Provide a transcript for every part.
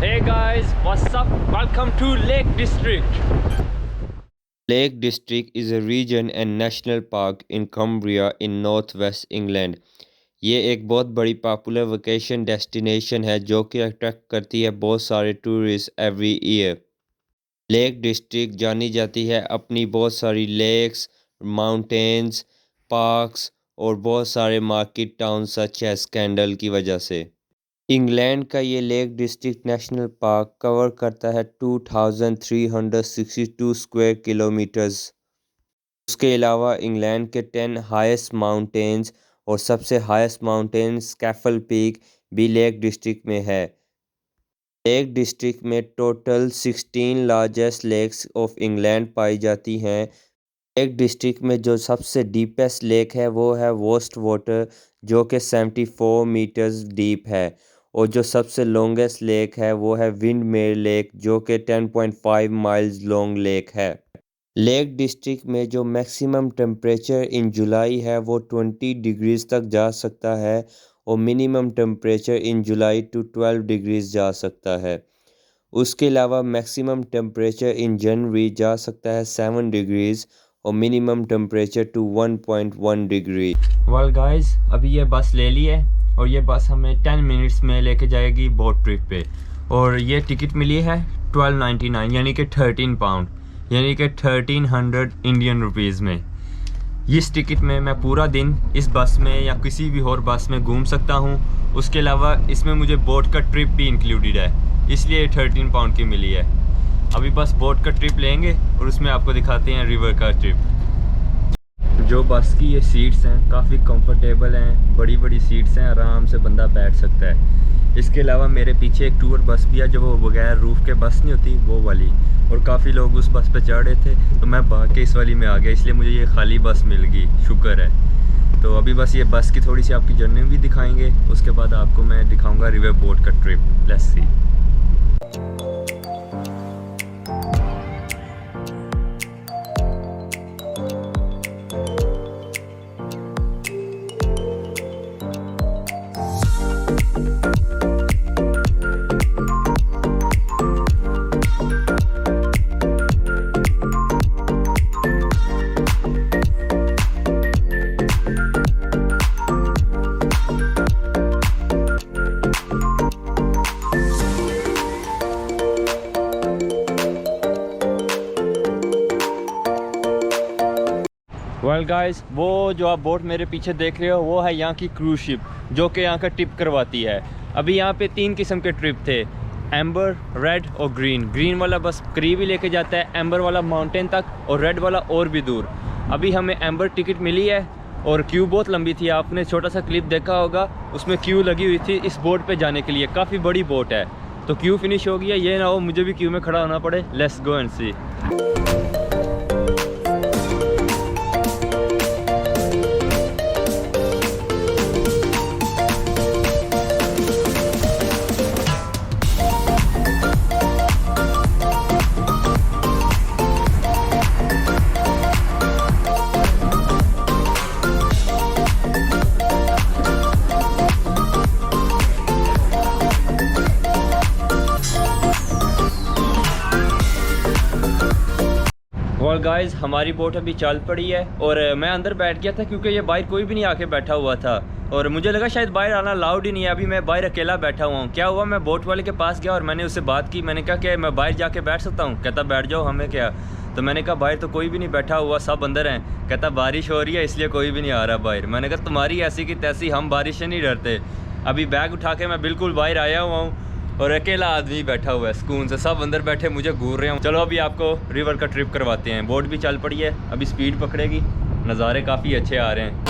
Hey guys, what's up? Welcome to Lake District. Lake District is a region and national park in Cumbria in northwest England. ये एक बहुत बड़ी popular vacation destination है जो कि attract करती है बहुत सारे tourist every year. Lake district जानी जाती है अपनी बहुत सारी लेक्स, माउंटेन्स, पार्क्स और बहुत सारे market town such as scandal की वजह से। इंग्लैंड का ये Lake District National Park cover करता है 2362 स्क्वायर किलोमीटर्स। उसके अलावा इंग्लैंड के 10 हाईएस्ट माउंटेन्स और सबसे हाईएस्ट माउंटेन स्कैफल पीक भी लेक डिस्ट्रिक्ट में है। लेक डिस्ट्रिक्ट में total 16 largest lakes of England पाई जाती हैं। लेक डिस्ट्रिक्ट में जो सबसे डीपेस्ट लेक है वो है वोस्ट वाटर जो कि 74 मीटर्स डीप है, और जो सबसे लॉन्गेस्ट लेक है वो है विंडमेर लेक जो कि 10.5 माइल्स लॉन्ग लेक है। लेक डिस्ट्रिक्ट में जो मैक्सिमम टेम्परेचर इन जुलाई है वो 20 डिग्रीज़ तक जा सकता है, और minimum temperature in July to 12 degrees जा सकता है। उसके अलावा मैक्सिमम टेम्परेचर इन जनवरी जा सकता है 7 डिग्रीज़ और minimum temperature to 1.1 degree. Well guys, अभी ये बस ले ली है और ये बस हमें 10 मिनट्स में लेके जाएगी बोट ट्रिप पे, और ये टिकट मिली है 12.99 यानी कि 13 पाउंड यानी कि 1300 इंडियन रुपीज़ में। इस टिकट में मैं पूरा दिन इस बस में या किसी भी और बस में घूम सकता हूँ। उसके अलावा इसमें मुझे बोट का ट्रिप भी इंक्लूडेड है, इसलिए 13 पाउंड की मिली है। अभी बस बोट का ट्रिप लेंगे और उसमें आपको दिखाते हैं रिवर का ट्रिप। जो बस की ये सीट्स हैं काफ़ी कंफर्टेबल हैं, बड़ी बड़ी सीट्स हैं, आराम से बंदा बैठ सकता है। इसके अलावा मेरे पीछे एक टूर बस भी है जो वो बगैर रूफ़ के बस नहीं होती वो वाली, और काफ़ी लोग उस बस पे चढ़ रहे थे तो मैं भाग के इस वाली में आ गया, इसलिए मुझे ये खाली बस मिल गई, शुक्र है। तो अभी बस ये बस की थोड़ी सी आपकी जर्नी भी दिखाएंगे, उसके बाद आपको मैं दिखाऊंगा रिवर बोट का trip. Let's see. Well guys, वो जो आप बोट मेरे पीछे देख रहे हो वो है यहाँ की क्रूज शिप जो कि यहाँ का ट्रिप करवाती है। अभी यहाँ पे 3 किस्म के ट्रिप थे, एम्बर, रेड और ग्रीन। ग्रीन वाला बस करीब ही लेके जाता है, एम्बर वाला माउंटेन तक, और रेड वाला और भी दूर। अभी हमें एम्बर टिकट मिली है और क्यू बहुत लंबी थी, आपने छोटा सा क्लिप देखा होगा, उसमें क्यू लगी हुई थी इस बोट पे जाने के लिए। काफ़ी बड़ी बोट है, तो क्यू फिनिश हो गया, ये ना हो मुझे भी क्यू में खड़ा होना पड़े। लेट्स गो एंड सी। और गाइस, हमारी बोट अभी चल पड़ी है और मैं अंदर बैठ गया था क्योंकि ये बाहर कोई भी नहीं आके बैठा हुआ था, और मुझे लगा शायद बाहर आना अलाउड ही नहीं है। अभी मैं बाहर अकेला बैठा हुआ हूँ। क्या हुआ, मैं बोट वाले के पास गया और मैंने उससे बात की। मैंने कहा कि मैं बाहर जाके बैठ सकता हूँ? कहता बैठ जाओ, हमें क्या। तो मैंने कहा बाहर तो कोई भी नहीं बैठा हुआ, सब अंदर हैं। कहता बारिश हो रही है इसलिए कोई भी नहीं आ रहा बाहर। मैंने कहा तुम्हारी ऐसी की तैसी, हम बारिश से नहीं डरते। अभी बैग उठा के मैं बिल्कुल बाहर आया हुआ हूँ और अकेला आदमी बैठा हुआ है सुकून से, सब अंदर बैठे मुझे घूर रहे हैं। चलो अभी आपको रिवर का ट्रिप करवाते हैं। बोट भी चल पड़ी है, अभी स्पीड पकड़ेगी। नज़ारे काफ़ी अच्छे आ रहे हैं।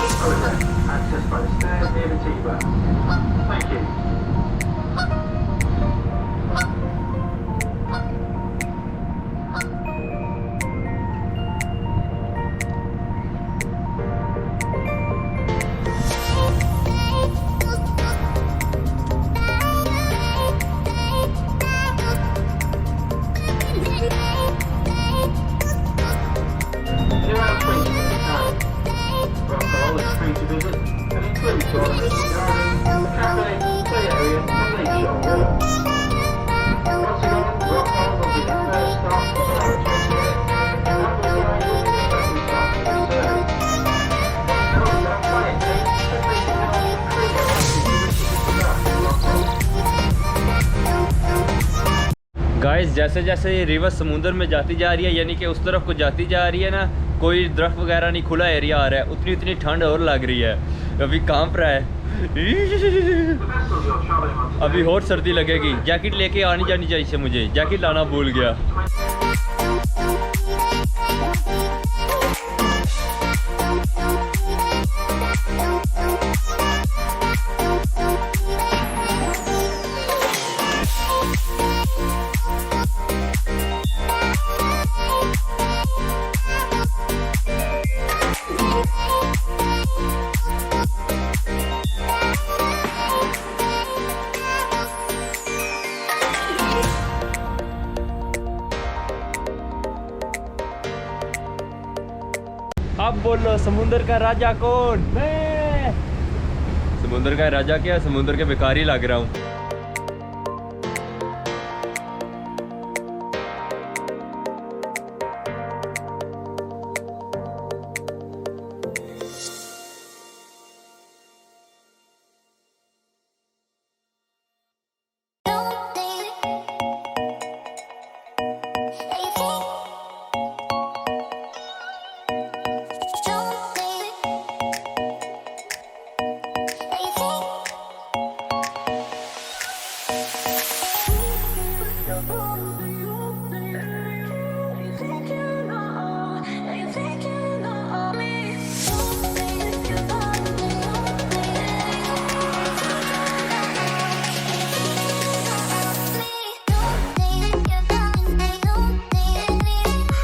गाइस जैसे जैसे ये रिवर समुंदर में जाती जा रही है, यानी कि उस तरफ को जाती जा रही है ना, कोई दरख्त वगैरह नहीं, खुला एरिया आ रहा है, उतनी उतनी ठंड और लग रही है। अभी कांप रहा है, अभी और सर्दी लगेगी। जैकेट लेके आनी जानी चाहिए, मुझे जैकेट लाना भूल गया। अब बोलो, समुंदर का राजा कौन? मैं। समुंदर का राजा क्या, समुंदर के भिखारी लग रहा हूँ।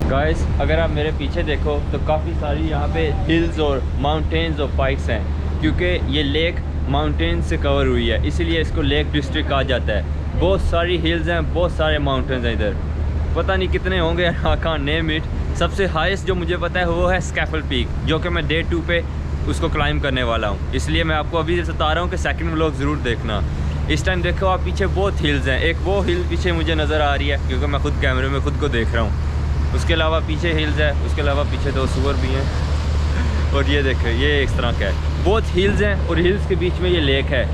गाइस अगर आप मेरे पीछे देखो तो काफ़ी सारी यहाँ पे हिल्स और माउंटेन्स और पाइक्स हैं, क्योंकि ये लेक माउंटेन से कवर हुई है, इसीलिए इसको लेक डिस्ट्रिक्ट कहा जाता है। बहुत सारी हिल्स हैं, बहुत सारे माउंटेन्स हैं इधर, पता नहीं कितने होंगे, आई कांट नेम इट। सबसे हाईएस्ट जो मुझे पता है वो है स्कैफल पीक, जो कि मैं डे 2 पे उसको क्लाइंब करने वाला हूँ, इसलिए मैं आपको अभी बता रहा हूँ कि सेकंड व्लॉग ज़रूर देखना। इस टाइम देखो आप पीछे बहुत हिल्स हैं, एक वो हिल पीछे मुझे नज़र आ रही है क्योंकि मैं खुद कैमरे में खुद को देख रहा हूँ, उसके अलावा पीछे हिल्स है, उसके अलावा पीछे 2 सुअर भी हैं। और ये देखो ये इस तरह का है, बहुत हिल्स हैं और हिल्स के बीच में ये लेक है,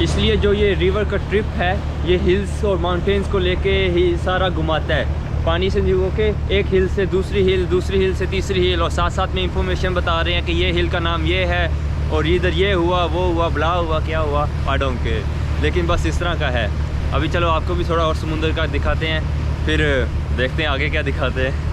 इसलिए जो ये रिवर का ट्रिप है ये हिल्स और माउंटेन्स को लेके ही सारा घुमाता है। पानी से निकल के एक हिल से दूसरी हिल से तीसरी हिल, और साथ साथ में इंफॉर्मेशन बता रहे हैं कि ये हिल का नाम ये है और इधर ये हुआ वो हुआ बला हुआ क्या हुआ आई डोंट केयर, लेकिन बस इस तरह का है। अभी चलो आपको भी थोड़ा और समुंदर का दिखाते हैं, फिर देखते हैं आगे क्या दिखाते हैं।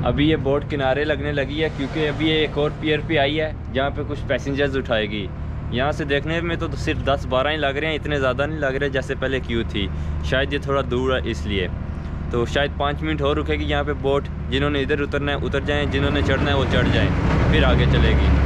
अभी ये बोट किनारे लगने लगी है क्योंकि अभी ये एक और पियर पे आई है जहाँ पे कुछ पैसेंजर्स उठाएगी। यहाँ से देखने में तो सिर्फ 10-12 ही लग रहे हैं, इतने ज़्यादा नहीं लग रहे जैसे पहले क्यों थी, शायद ये थोड़ा दूर है इसलिए। तो शायद 5 मिनट और रुकेगी यहाँ पे बोट, जिन्होंने इधर उतरना है उतर जाएँ, जिन्होंने चढ़ना है वो चढ़ जाएँ, फिर आगे चलेगी।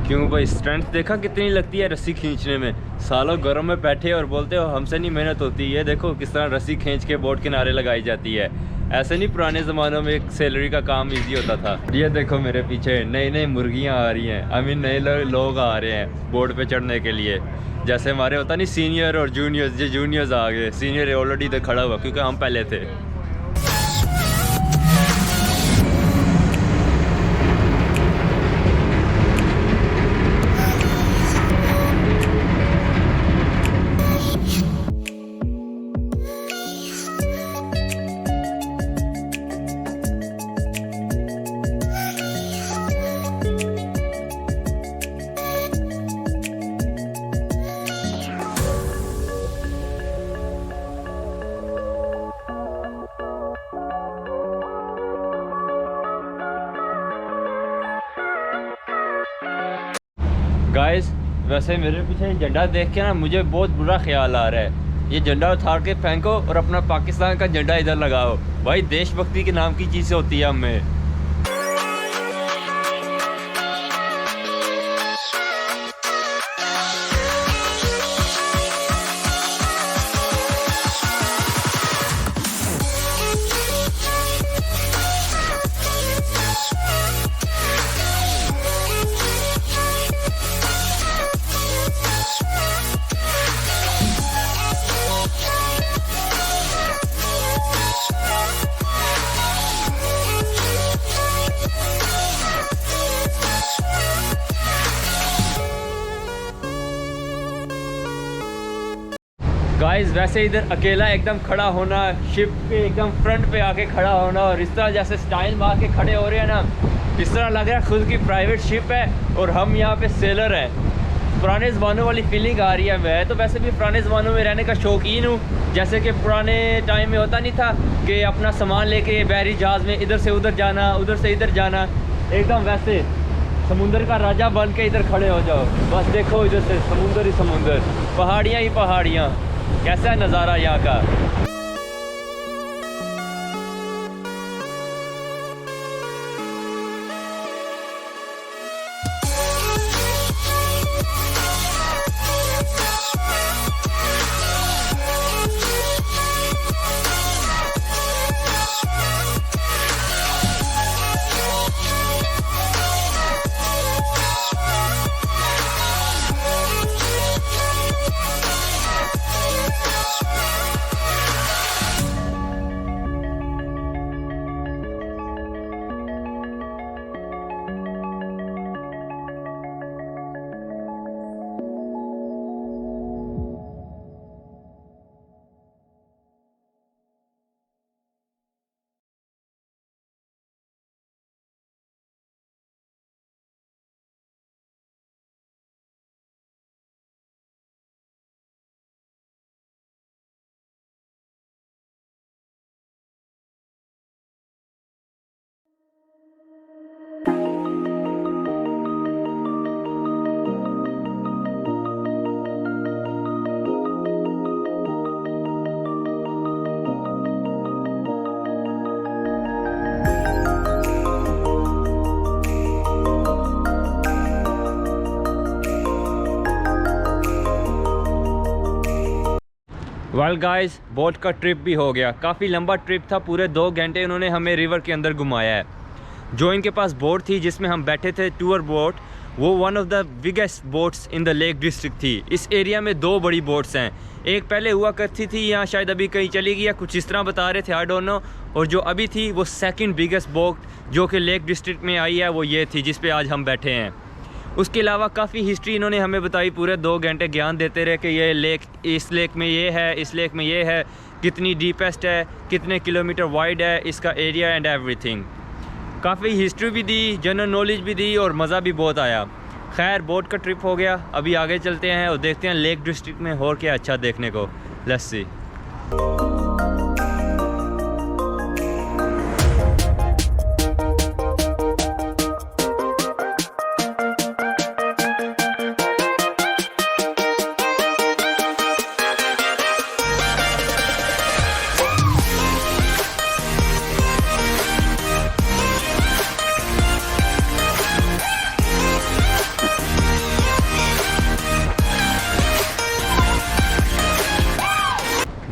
क्यों भाई, स्ट्रेंथ देखा कितनी लगती है रस्सी खींचने में। सालों गर्म में बैठे और बोलते हो हमसे नहीं मेहनत होती। ये देखो किस तरह रस्सी खींच के बोट किनारे लगाई जाती है। ऐसे नहीं पुराने ज़मानों में एक सैलरी का काम इजी होता था। ये देखो मेरे पीछे नई नई मुर्गियाँ आ रही हैं, आई मीन नए लोग आ रहे हैं बोट पे चढ़ने के लिए। जैसे हमारे होता नहीं सीनियर और जूनियर्स, जो जूनियर्स आ गए, सीनियर ऑलरेडी तो खड़ा हुआ क्योंकि हम पहले थे। गाइस वैसे मेरे पीछे झंडा देख के ना मुझे बहुत बुरा ख्याल आ रहा है। ये झंडा उतार के फेंको और अपना पाकिस्तान का झंडा इधर लगाओ। भाई देशभक्ति के नाम की चीज़ें होती है हमें। गाइस वैसे इधर अकेला एकदम खड़ा होना, शिप के एकदम फ्रंट पे आके खड़ा होना और इस तरह जैसे स्टाइल मार के खड़े हो रहे हैं ना, इस तरह लग रहा है खुद की प्राइवेट शिप है और हम यहाँ पे सेलर हैं। पुराने ज़मानों वाली फीलिंग आ रही है। मैं तो वैसे भी पुराने ज़मानों में रहने का शौकीन हूँ। जैसे कि पुराने टाइम में होता नहीं था कि अपना सामान लेके बहरी जहाज़ में इधर से उधर जाना, उधर से इधर जाना, एकदम वैसे समुंदर का राजा बन के इधर खड़े हो जाओ। बस देखो इधर से समुंदर ही समुंदर, पहाड़ियाँ ही पहाड़ियाँ। कैसा है नज़ारा यहाँ का। वेल गाइस, बोट का ट्रिप भी हो गया। काफ़ी लंबा ट्रिप था, पूरे 2 घंटे उन्होंने हमें रिवर के अंदर घुमाया है। जो इनके पास बोट थी जिसमें हम बैठे थे, टूर बोट, वो one of the biggest boats in the lake district थी। इस एरिया में 2 बड़ी बोट्स हैं। एक पहले हुआ करती थी यहाँ, शायद अभी कहीं चली गई या कुछ इस तरह बता रहे थे, आई डोंट नो। और जो अभी थी वो सेकंड बिगेस्ट बोट जो कि लेक डिस्ट्रिक्ट में आई है, वो ये थी जिस पे आज हम बैठे हैं। उसके अलावा काफ़ी हिस्ट्री इन्होंने हमें बताई। पूरे 2 घंटे ज्ञान देते रहे कि ये लेक, इस लेक में ये है, इस लेक में ये है, कितनी डीपेस्ट है, कितने किलोमीटर वाइड है इसका एरिया एंड एवरीथिंग। काफ़ी हिस्ट्री भी दी, जनरल नॉलेज भी दी और मज़ा भी बहुत आया। खैर बोट का ट्रिप हो गया, अभी आगे चलते हैं और देखते हैं लेक डिस्ट्रिक्ट में और क्या अच्छा देखने को। Let's see.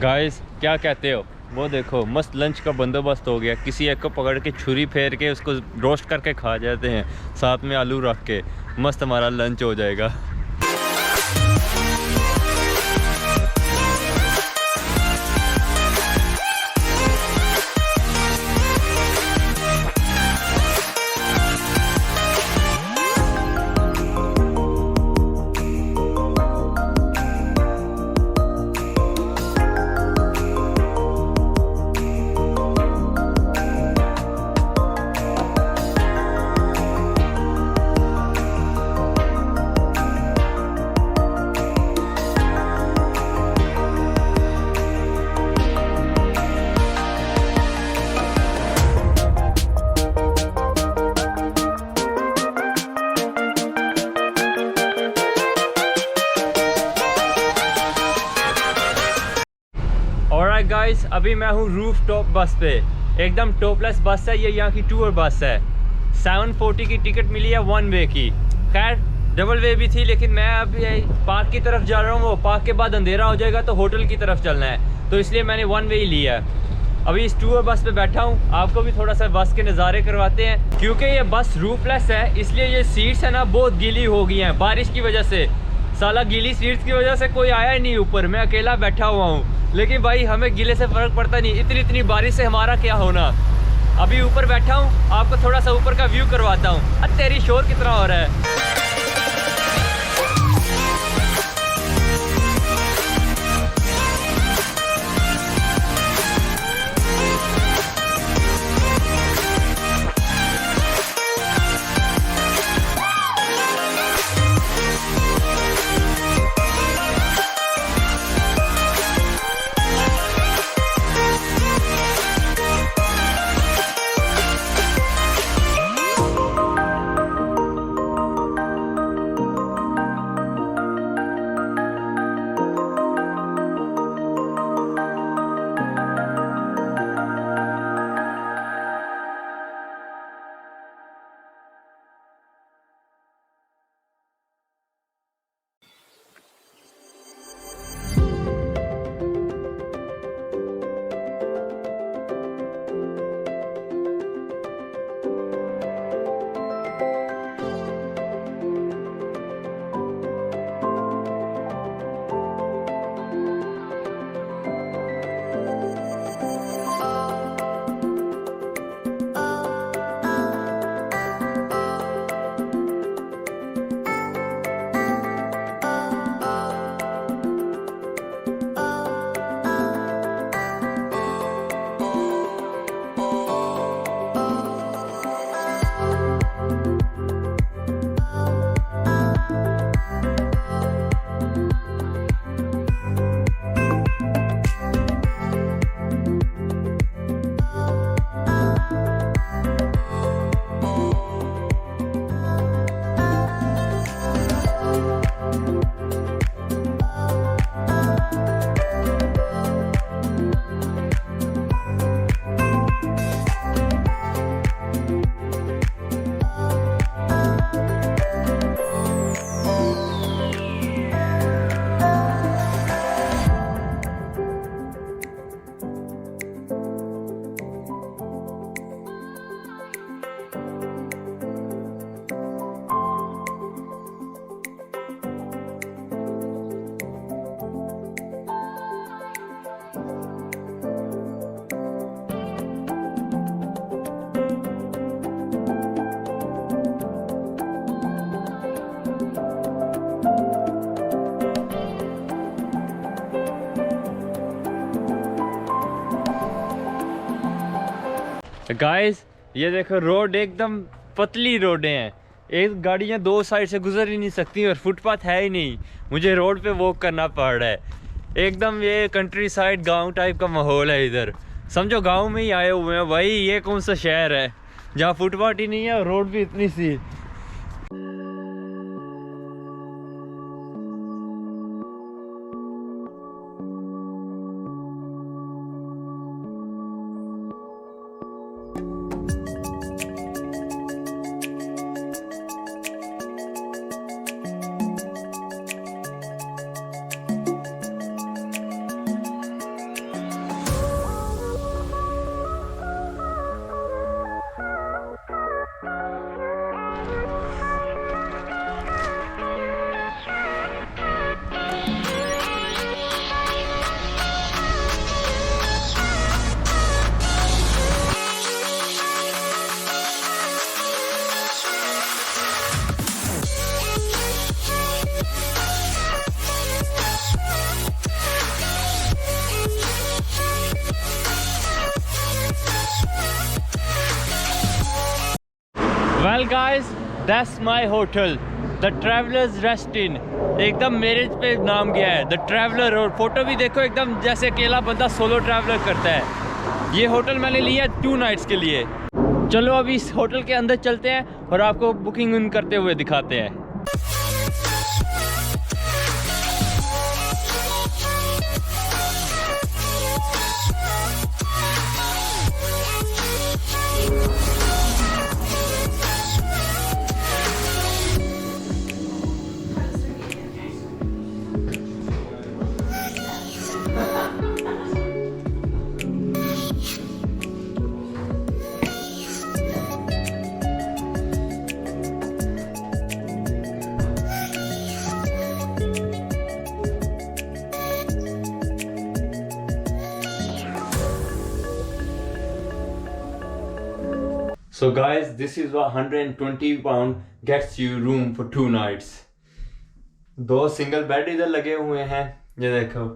गाइस क्या कहते हो, वो देखो मस्त लंच का बंदोबस्त हो गया। किसी एक को पकड़ के छुरी फेर के उसको रोस्ट करके खा जाते हैं, साथ में आलू रख के। मस्त हमारा लंच हो जाएगा। अभी मैं हूँ रूफ टॉप बस पे, एकदम टॉपलेस बस है ये, यहाँ की टूर बस है। 740 की टिकट मिली है 1 वे की। खैर डबल वे भी थी, लेकिन मैं अभी पार्क की तरफ जा रहा हूँ। वो पार्क के बाद अंधेरा हो जाएगा तो होटल की तरफ चलना है, तो इसलिए मैंने 1 वे ही लिया है। अभी इस टूर बस पे बैठा हूँ, आपको भी थोड़ा सा बस के नज़ारे करवाते हैं। क्योंकि ये बस रूफलेस है इसलिए ये सीट्स है ना बहुत गीली हो गई हैं बारिश की वजह से। साला गीली सीट्स की वजह से कोई आया ही नहीं ऊपर, मैं अकेला बैठा हुआ हूँ। लेकिन भाई हमें गीले से फ़र्क पड़ता नहीं, इतनी बारिश से हमारा क्या होना। अभी ऊपर बैठा हूँ, आपको थोड़ा सा ऊपर का व्यू करवाता हूँ। अब तेरी शोर कितना हो रहा है। गाइस ये देखो रोड एकदम पतली रोडें हैं, एक गाड़ियाँ दो साइड से गुजर ही नहीं सकती और फुटपाथ है ही नहीं। मुझे रोड पे वॉक करना पड़ रहा है। एकदम ये कंट्री साइड गांव टाइप का माहौल है इधर, समझो गांव में ही आए हुए हैं भाई। ये कौन सा शहर है जहाँ फुटपाथ ही नहीं है और रोड भी इतनी सी। Well guys that's my hotel the travellers rest inn. एकदम मेरे पे नाम गया है द ट्रैवलर, और फोटो भी देखो एकदम जैसे अकेला बंदा सोलो ट्रैवलर करता है। ये होटल मैंने लिया 2 नाइट्स के लिए। चलो अभी इस होटल के अंदर चलते हैं और आपको बुकिंग इन करते हुए दिखाते हैं। So guys, this is what 120 pound gets you room for 2 nights. 2 single bed इधर लगे हुए हैं, ये देखो।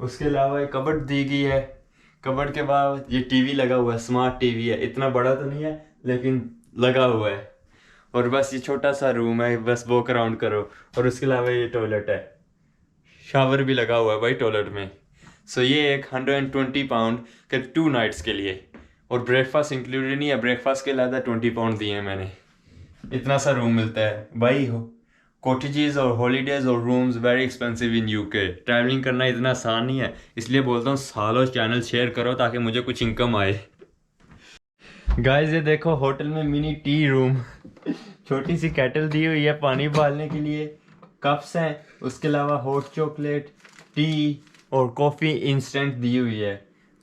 उसके अलावा एक कबर्ड दी गई है। कबर्ड के बाद ये टीवी लगा हुआ है, स्मार्ट टीवी है, इतना बड़ा तो नहीं है लेकिन लगा हुआ है। और बस ये छोटा सा रूम है, बस वॉक अराउंड करो। और उसके अलावा ये टॉयलेट है, शावर भी लगा हुआ है भाई टॉयलेट में। सो ये एक 120 पाउंड के 2 नाइट्स के लिए, और ब्रेकफास्ट इंक्लूडेड नहीं है। ब्रेकफास्ट के अलावा 20 पाउंड दिए हैं मैंने। इतना सा रूम मिलता है भाई। कॉटेजेस और हॉलीडेज और rooms very expensive in UK. Travelling करना इतना आसान नहीं है, इसलिए बोलता हूँ सालों चैनल शेयर करो ताकि मुझे कुछ इनकम आए। गाइस ये देखो, होटल में मिनी टी रूम, छोटी सी केटल दी हुई है पानी उबालने के लिए, कप्स हैं, उसके अलावा हॉट चॉकलेट, टी और कॉफ़ी इंस्टेंट दी हुई है।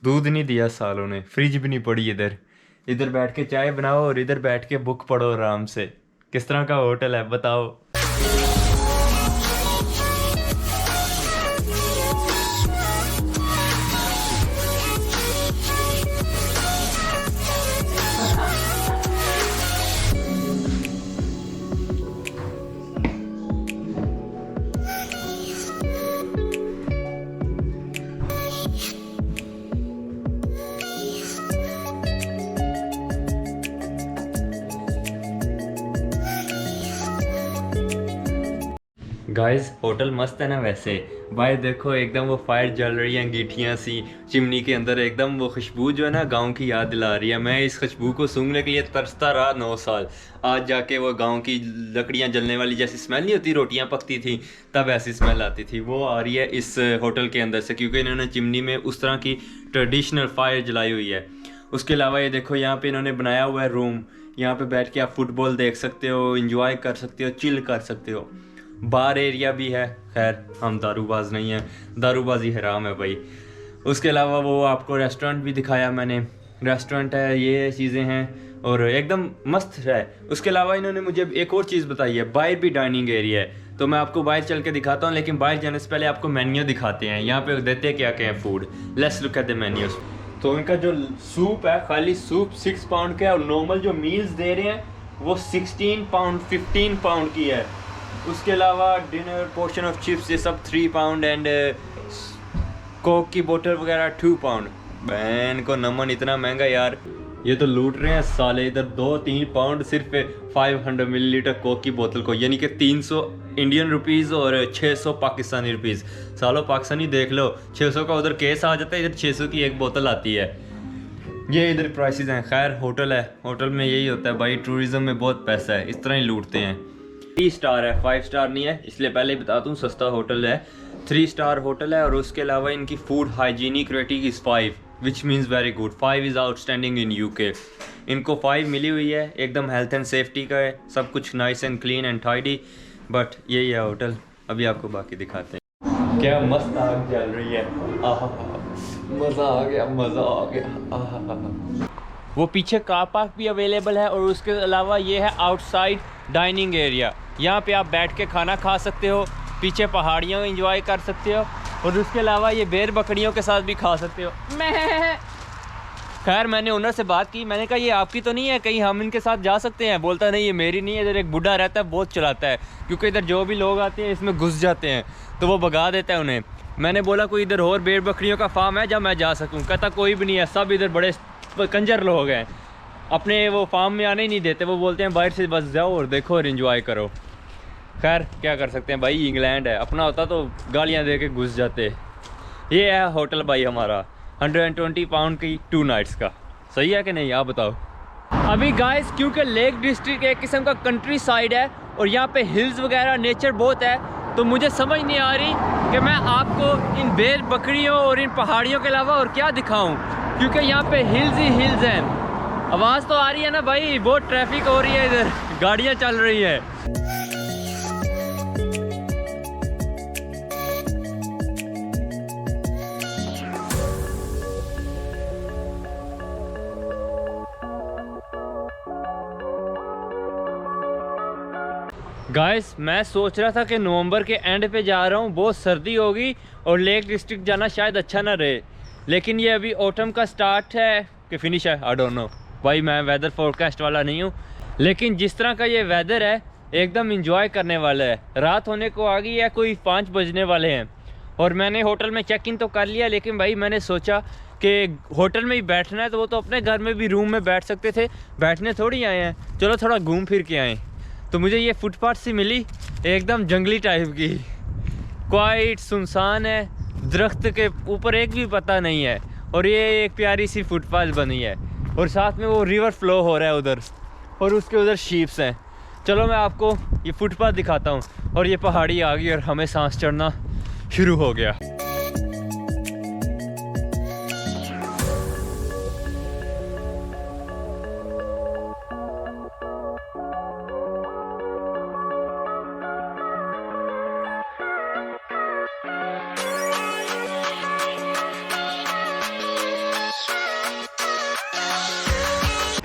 दूध नहीं दिया सालों ने, फ्रिज भी नहीं पड़ी इधर। इधर बैठ के चाय बनाओ और इधर बैठ के बुक पढ़ो आराम से। किस तरह का होटल है बताओ। गाइस होटल मस्त है ना वैसे भाई। देखो एकदम वो फायर जल रही है, अंगीठियाँ सी चिमनी के अंदर, एकदम वो खुशबू जो है ना गांव की याद दिला रही है। मैं इस खुशबू को सूंघने के लिए तरसता रहा 9 साल। आज जाके वो गांव की लकड़ियाँ जलने वाली जैसी स्मेल नहीं होती, रोटियाँ पकती थी तब ऐसी स्मेल आती थी, वो आ रही है इस होटल के अंदर से, क्योंकि इन्होंने चिमनी में उस तरह की ट्रेडिशनल फायर जलाई हुई है। उसके अलावा ये देखो यहाँ पे इन्होंने बनाया हुआ है रूम, यहाँ पे बैठ के आप फुटबॉल देख सकते हो, इंजॉय कर सकते हो, चिल कर सकते हो। बार एरिया भी है, खैर हम दारूबाज नहीं हैं, दारूबाजी हराम है भाई। उसके अलावा वो आपको रेस्टोरेंट भी दिखाया मैंने, रेस्टोरेंट है, ये चीज़ें हैं और एकदम मस्त है। उसके अलावा इन्होंने मुझे एक और चीज़ बताई है, बाहर भी डाइनिंग एरिया है, तो मैं आपको बाहर चल के दिखाता हूँ। लेकिन बाहर जाने से पहले आपको मेन्यू दिखाते हैं, यहाँ पे देते क्या क्या है food. Let's look at the menus. तो इनका जो सूप है, खाली सूप 6 पाउंड का है, और नॉर्मल जो मील्स दे रहे हैं वो 16 पाउंड 15 पाउंड की है। उसके अलावा डिनर, पोर्शन ऑफ चिप्स, ये सब 3 पाउंड एंड कोक की बोतल वगैरह 2 पाउंड। बहन को नमन, इतना महंगा यार, ये तो लूट रहे हैं साले। इधर 2-3 पाउंड सिर्फ 500 मिलीलीटर कोक की बोतल को, यानी कि 300 इंडियन रुपीज़ और 600 पाकिस्तानी रुपीज़। सालों पाकिस्तानी देख लो, 600 का उधर केस आ जाता है, इधर 600 की एक बोतल आती है। ये इधर प्राइसेस हैं। खैर होटल है, होटल में यही होता है भाई, टूरिज़्म में बहुत पैसा है, इस तरह ही लूटते हैं। 3 स्टार है, 5 स्टार नहीं है, इसलिए पहले ही बता दूँ सस्ता होटल है। 3 स्टार होटल है, और उसके अलावा इनकी food hygienic rating is 5, which means very good. 5 is outstanding in UK. इनको 5 मिली हुई है, एकदम हेल्थ एंड सेफ्टी का है, सब कुछ nice and clean and tidy. But यही है होटल, अभी आपको बाकी दिखाते हैं। क्या मस्त आग जल रही है, मज़ा आ गया, मज़ा आ गया। वो पीछे कार पार्क भी अवेलेबल है, और उसके अलावा ये है आउटसाइड डाइनिंग एरिया। यहाँ पे आप बैठ के खाना खा सकते हो, पीछे पहाड़ियाँ एंजॉय कर सकते हो, और उसके अलावा ये भेड़ बकरियों के साथ भी खा सकते हो। खैर मैंने ओनर से बात की, मैंने कहा ये आपकी तो नहीं है, कहीं हम इनके साथ जा सकते हैं? बोलता नहीं ये मेरी नहीं है, इधर एक बुढ़ा रहता है बहुत चलाता है, क्योंकि इधर जो भी लोग आते हैं इसमें घुस जाते हैं, तो वो भगा देता है उन्हें। मैंने बोला कोई इधर और भेड़ बकरियों का फार्म है जब मैं जा सकूँ? कहता कोई भी नहीं है, सब इधर बड़े कंजर लोग हैं, अपने वो फार्म में आने ही नहीं देते, वो बोलते हैं बाहर से बस जाओ और देखो और इन्जॉय करो। खैर क्या कर सकते हैं भाई, इंग्लैंड है, अपना होता तो गालियाँ दे के घुस जाते। ये है होटल भाई हमारा, 120 पाउंड की 2 नाइट्स का। सही है कि नहीं, आप बताओ। अभी गाइस क्योंकि लेक डिस्ट्रिक्ट एक किस्म का कंट्री साइड है, और यहाँ पे हिल्स वगैरह नेचर बहुत है, तो मुझे समझ नहीं आ रही कि मैं आपको इन भेड़ बकरियों और इन पहाड़ियों के अलावा और क्या दिखाऊं, क्योंकि यहाँ पे हिल्स ही हिल्स हैं। आवाज़ तो आ रही है ना भाई, बहुत ट्रैफिक हो रही है इधर, गाड़ियाँ चल रही है। गाइस मैं सोच रहा था कि नवंबर के एंड पे जा रहा हूँ, बहुत सर्दी होगी और लेक डिस्ट्रिक्ट जाना शायद अच्छा ना रहे, लेकिन ये अभी ऑटम का स्टार्ट है कि फिनिश है, आई डोंट नो, भाई मैं वेदर फोरकास्ट वाला नहीं हूँ, लेकिन जिस तरह का ये वेदर है एकदम इंजॉय करने वाला है। रात होने को आ गई है, कोई 5 बजने वाले हैं और मैंने होटल में चेक इन तो कर लिया, लेकिन भाई मैंने सोचा कि होटल में ही बैठना है तो वो तो अपने घर में भी रूम में बैठ सकते थे, बैठने थोड़ी आए हैं, चलो थोड़ा घूम फिर के आए। तो मुझे ये फुटपाथ सी मिली एकदम जंगली टाइप की, क्वाइट सुनसान है, दरख्त के ऊपर एक भी पता नहीं है, और ये एक प्यारी सी फुटपाथ बनी है और साथ में वो रिवर फ्लो हो रहा है उधर, और उसके उधर शीप्स हैं। चलो मैं आपको ये फुटपाथ दिखाता हूँ। और ये पहाड़ी आ गई और हमें सांस चढ़ना शुरू हो गया।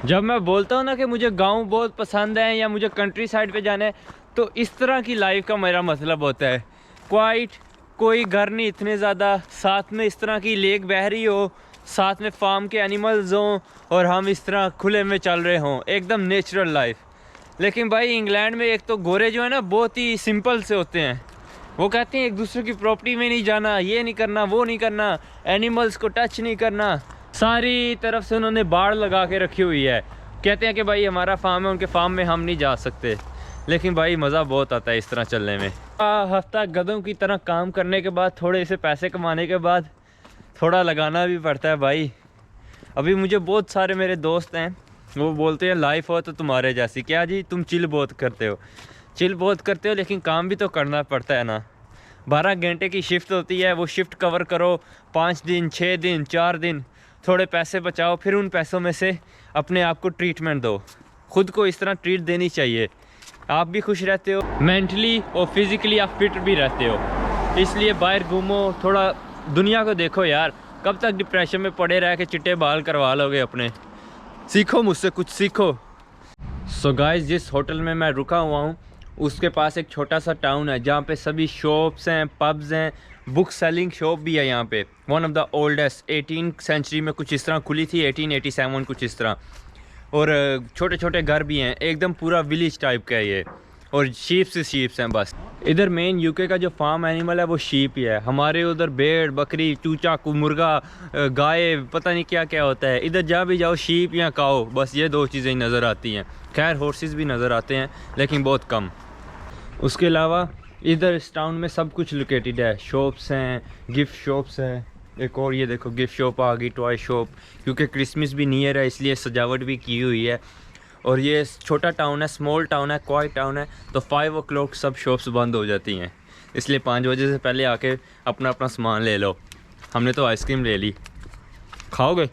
जब मैं बोलता हूँ ना कि मुझे गांव बहुत पसंद है या मुझे कंट्री साइड पे जाना है, तो इस तरह की लाइफ का मेरा मतलब होता है। क्वाइट, कोई घर नहीं इतने ज़्यादा, साथ में इस तरह की लेक बह रही हो, साथ में फार्म के एनिमल्स हों और हम इस तरह खुले में चल रहे हों, एकदम नेचुरल लाइफ। लेकिन भाई इंग्लैंड में एक तो गोरे जो है ना बहुत ही सिंपल से होते हैं। वो कहते हैं एक दूसरे की प्रॉपर्टी में नहीं जाना, ये नहीं करना, वो नहीं करना, एनिमल्स को टच नहीं करना। सारी तरफ से उन्होंने बाड़ लगा के रखी हुई है। कहते हैं कि भाई हमारा फार्म है, उनके फार्म में हम नहीं जा सकते। लेकिन भाई मज़ा बहुत आता है इस तरह चलने में। हफ्ता गधों की तरह काम करने के बाद, थोड़े से पैसे कमाने के बाद थोड़ा लगाना भी पड़ता है भाई। अभी मुझे बहुत सारे मेरे दोस्त हैं, वो बोलते हैं लाइफ हो तो तुम्हारे जैसी। क्या जी, तुम चिल बहुत करते हो, चिल बहुत करते हो, लेकिन काम भी तो करना पड़ता है ना। 12 घंटे की शिफ्ट होती है, वो शिफ्ट कवर करो 5 दिन, 6 दिन, 4 दिन, थोड़े पैसे बचाओ, फिर उन पैसों में से अपने आप को ट्रीटमेंट दो। खुद को इस तरह ट्रीट देनी चाहिए। आप भी खुश रहते हो, मेंटली और फिज़िकली आप फिट भी रहते हो। इसलिए बाहर घूमो, थोड़ा दुनिया को देखो यार। कब तक डिप्रेशन में पड़े रह के चिट्टे बाल करवा लोगे अपने? सीखो मुझसे, कुछ सीखो। सो गाइस, जिस होटल में मैं रुका हुआ हूँ उसके पास एक छोटा सा टाउन है जहाँ पे सभी शॉप्स हैं, पब्स हैं, बुक सेलिंग शॉप भी है यहाँ पे। One of the oldest, 18th century में कुछ इस तरह खुली थी, 1887 कुछ इस तरह। और छोटे छोटे घर भी हैं, एकदम पूरा विलेज टाइप का है ये। और शीप्स हैं बस। इधर मेन यूके का जो फार्म एनिमल है वो शीप ही है। हमारे उधर भेड़, बकरी, चूचा, मुर्गा, गाय, पता नहीं क्या क्या होता है। इधर जहाँ भी जाओ शीप या काओ, बस ये 2 चीज़ें ही नज़र आती हैं। खैर हॉर्सेस भी नज़र आते हैं लेकिन बहुत कम। उसके अलावा इधर इस टाउन में सब कुछ लोकेटेड है। शॉप्स हैं, गिफ्ट शॉप्स हैं। एक और ये देखो गिफ्ट शॉप आ गई, टॉय शॉप, क्योंकि क्रिसमस भी नियर है इसलिए सजावट भी की हुई है। और ये छोटा टाउन है, स्मॉल टाउन है, क्वाइट टाउन है, तो 5 o'clock सब शॉप्स बंद हो जाती हैं। इसलिए 5 बजे से पहले आके अपना अपना सामान ले लो। हमने तो आइसक्रीम ले ली, खाओगे?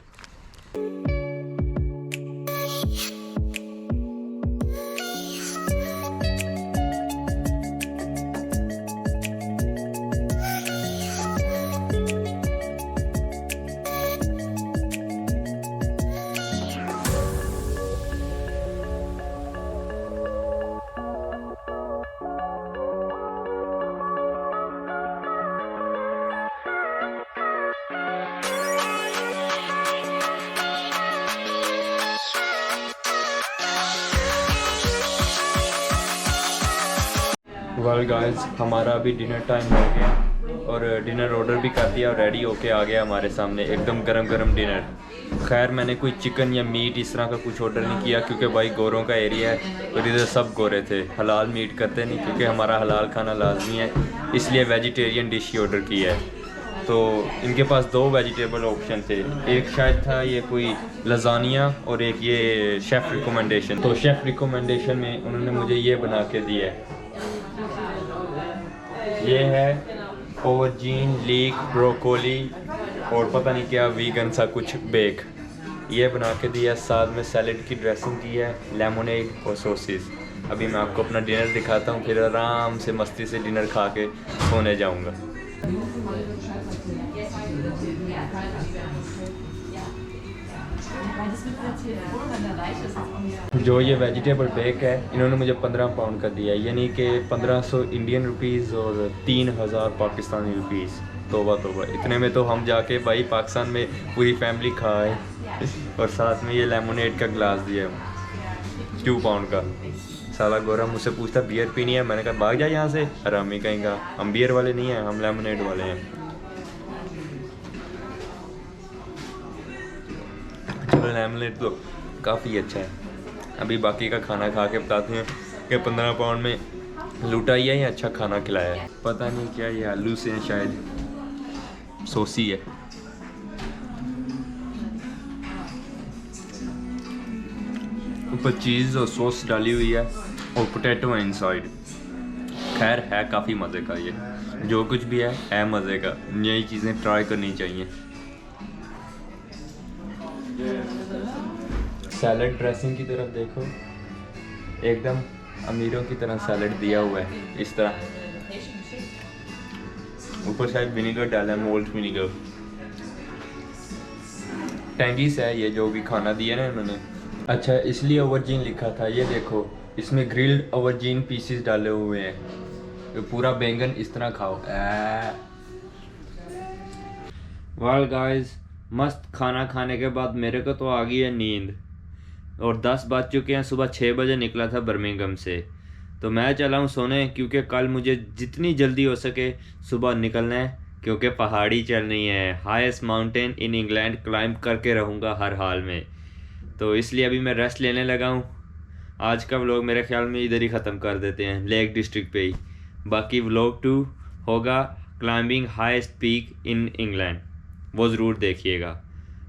वेल गाइस, हमारा अभी डिनर टाइम हो गया और डिनर ऑर्डर भी कर दिया और रेडी होके आ गया हमारे सामने एकदम गरम गरम डिनर। खैर मैंने कोई चिकन या मीट इस तरह का कुछ ऑर्डर नहीं किया क्योंकि भाई गोरों का एरिया है और इधर सब गोरे थे, हलाल मीट करते नहीं क्योंकि हमारा हलाल खाना लाजमी है, इसलिए वेजिटेरियन डिश ही ऑर्डर की है। तो इनके पास 2 वेजिटेबल ऑप्शन थे, एक शायद था ये कोई लजानिया और एक ये शेफ़ रिकमेंडेशन। तो शेफ़ रिकमेंडेशन में उन्होंने मुझे ये बना के दिया है, ये है ओवरजीन, लीक, ब्रोकोली और पता नहीं क्या वीगन सा कुछ बेक, ये बना के दिया। साथ में सैलेड की ड्रेसिंग दी है, लेमोनेड और सॉसेस। अभी मैं आपको अपना डिनर दिखाता हूँ, फिर आराम से मस्ती से डिनर खा के सोने जाऊँगा। जो ये वेजिटेबल बेक है इन्होंने मुझे 15 पाउंड का दिया है, यानी कि 1500 इंडियन रुपीज़ और 3000 पाकिस्तानी रुपीज़। तोबा तोबा, इतने में तो हम जाके भाई पाकिस्तान में पूरी फैमिली खाए। और साथ में ये लेमोनेड का ग्लास दिया है 2 पाउंड का। साला गोरा मुझसे पूछता बियर पीनी है, मैंने कहा भाग जा यहाँ से, हरामी कहीं का, हम बियर वाले नहीं हैं, हम लेमोनेड वाले हैं। चलो लेमोनेड तो काफ़ी अच्छा है। अभी बाकी का खाना खा के बताते हैं कि 15 पाउंड में लूटा ही है या अच्छा खाना खिलाया है। पता नहीं क्या, ये आलू से शायद सोसी है। ऊपर चीज़ और सॉस डाली हुई है और पोटैटो है इनसाइड। खैर है काफ़ी मज़े का, ये जो कुछ भी है मज़े का। नई चीज़ें ट्राई करनी चाहिए। सैलड ड्रेसिंग की तरफ देखो, एकदम अमीरों की तरह सैलड दिया हुआ है इस तरह। ऊपर शायद विनीगर डाला है, मोल्ट विनीगर। टैंगीस है ये जो भी खाना दिया ना इन्होंने। अच्छा इसलिए ओवरजीन लिखा था, ये देखो इसमें ग्रिल्ड ओवरजीन पीसेस डाले हुए हैं। तो पूरा बैंगन इस तरह खाओ। वेल गाइस, मस्त खाना खाने के बाद मेरे को तो आ गई है नींद और 10 बज चुके हैं। सुबह 6 बजे निकला था बर्मिंघम से, तो मैं चला हूँ सोने, क्योंकि कल मुझे जितनी जल्दी हो सके सुबह निकलना है, क्योंकि पहाड़ी चलनी है। Highest mountain in England climb करके रहूँगा हर हाल में। तो इसलिए अभी मैं रेस्ट लेने लगा हूँ। आज का व्लॉग मेरे ख्याल में इधर ही ख़त्म कर देते हैं, लेक डिस्ट्रिक्ट पे ही। बाकी व्लॉग 2 होगा climbing highest peak in England, वो ज़रूर देखिएगा।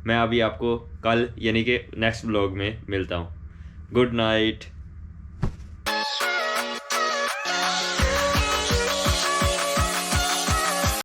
मैं अभी आपको कल यानी कि नेक्स्ट व्लॉग में मिलता हूँ। Good night.